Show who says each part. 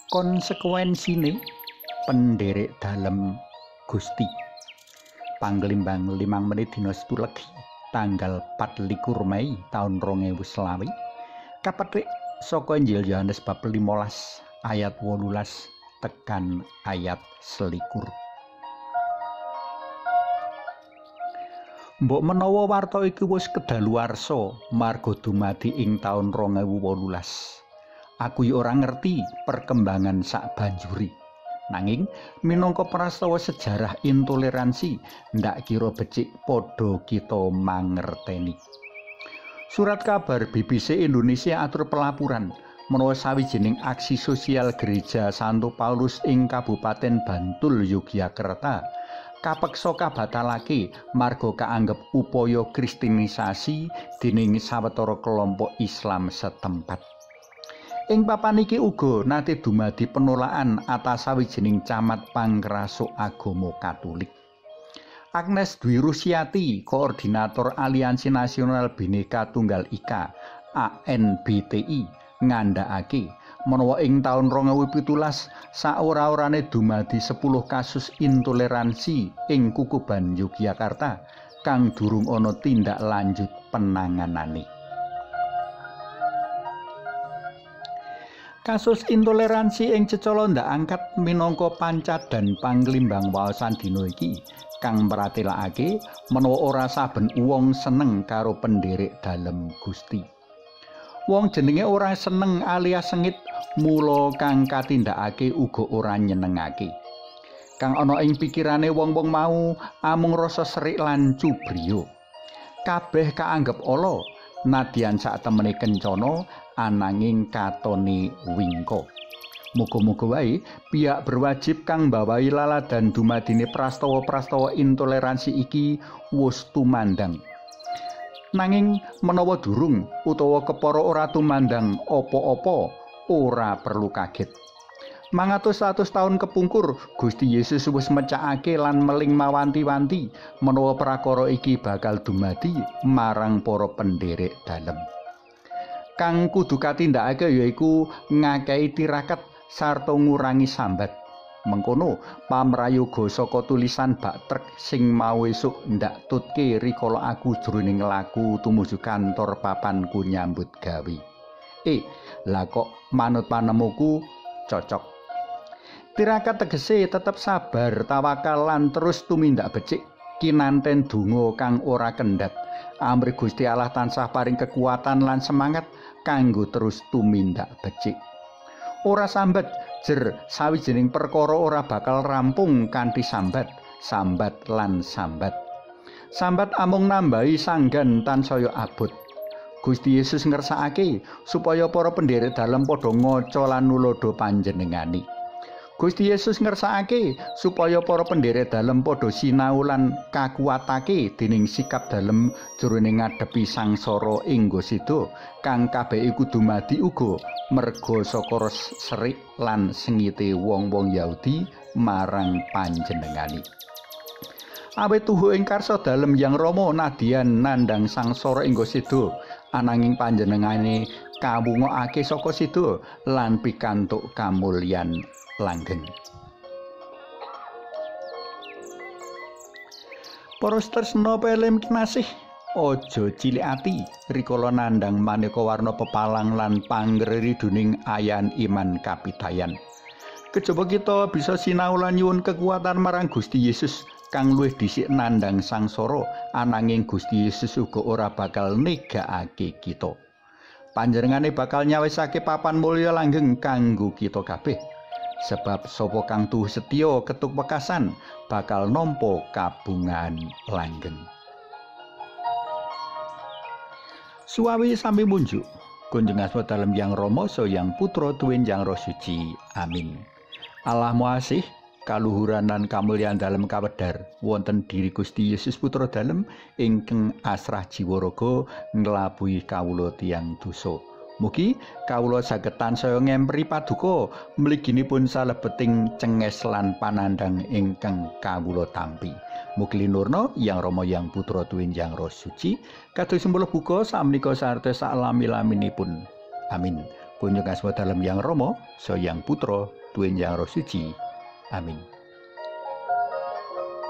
Speaker 1: Konsekuensine penderek dalem Gusti. Panglimbang 5 menit dina Setulegi tanggal 24 Mei taun 2020 kapetik saka Injil Yohanes bab 15 ayat 18 tekan ayat 21. Mbok menawa warta iki wis kedaluwarsa marga dumadi ing taun 2018. Aku ya ora ngerti perkembangan sak banjuri. Nanging minangka prastawa sejarah intoleransi ndak kira becik padha kita mangerteni. Surat kabar BBC Indonesia atur pelapuran menawa sawijining aksi sosial gereja Santo Paulus ing Kabupaten Bantul, Yogyakarta kapeksa kabatalake marga kaanggep upaya kristenisasi dening sawetara kelompok Islam setempat. Ing papan iki uga nate dumadi penolakan atas sawijining camat pangrasuk agama Katolik. Agnes Dwi Rusiati, Koordinator Aliansi Nasional Bhinneka Tunggal Ika (ANBTI), ngandhakake menawa ing taun 2017 saora-orane dumadi 10 kasus intoleransi ing Kukuban Yogyakarta kang durung ana tindak lanjut penanganane. Kasus intoleransi ing Cecala ndak angkat minangka pancadan panglimbang waosan dina iki kang mratelakake menawa ora saben wong seneng karo penderek dalem Gusti. Wong jenenge ora seneng alias sengit mula kang katindakake uga ora nyenengake. Kang ana ing pikirane wong-wong mau amung rasa serik lan cubriya. Kabeh kaanggep ala nadyan sak temene kencana ananging katone wingko. Muga-muga wae pihak berwajib kang mbawahi laladan dumadine prastawa-prastawa intoleransi iki wis tumandang. Nanging menawa durung utawa kepara ora tumandang apa-apa, ora perlu kaget. 100 taun kepungkur Gusti Yesus wis mecakake lan meling mawanti-wanti menawa prakara iki bakal dumadi marang para penderek dalem. Kang kudu katindakake yaiku ngakehi tirakat sarta ngurangi sambat. Mengkono pamrayoga saka tulisan bak trek sing mau esuk ndak tutke rikala aku jroning laku tumuju kantor papanku nyambut gawe. Lah kok manut panemuku cocok. Tirakat tegese tetep sabar, tawakal lan terus tumindak becik kinanten donga kang ora kendhat. Amri Gusti Allah tansah paring kekuatan lan semangat kanggo terus tumindak becik. Ora sambat jer sawijining perkara ora bakal rampung kanthi sambat lan sambat. Sambat amung nambahi sanggan tansaya abot. Gusti Yesus ngersakake supaya para penderek dalem padha ngaca lan nulodo panjenengane. Gusti Yesus ngersakake supaya para penderek dalem padha sinau lan kakuatake dening sikap dalem jroning ngadepi sangsara ing Gosida kang kabeh iku dumadi uga merga saka serik lan sengite wong-wong Yahudi marang panjenengane. Awit tuhu ing karsa dalem Hyang Rama nadyan nandhang sangsara ing Gosida ananging panjenengane kawungokake saka sida lan pikantuk kamulyan langgeng. Para tresna pelem kinasih, aja cilik ati rikala nandhang maneka warna pepalang lan pangreri duning ayan iman kapitayan. Kejaba kita bisa sinau lan nyuwun kekuatan marang Gusti Yesus kang luwih dhisik nandhang sangsara ananging Gusti Yesus uga ora bakal negakake kita. Panjenengane bakal nyawisake papan mulya langgeng kanggo kita kabeh. Sebab sapa kang tuh setya ketuk wekasan bakal nampa kabungan langgeng. Suwawi sami munjuk kunjeng asma dalem Hyang Rama saha Hyang Putra tuwin Hyang Roh Suci. Amin. Allah Maha kaluhuran lan kamulyan dalem kawedhar wonten diri Gusti Yesus Putra dalem ingkang asrah jiwa raga nglabuhi kawula tiyang dosa. Mugi kawula saged tansaya ngempri paduka mliginipun salebeting cenges lan panandhang ingkang kawula tampi. Mugi linurna Hyang Rama Hyang Putra tuwin Hyang Roh Suci kados sembuluh buka sakmenika sarta saklami-laminipun. Amin. kunjung asma dalem Yang Rama, so Yang Putra, duweni Yang Roh Suci. Amin.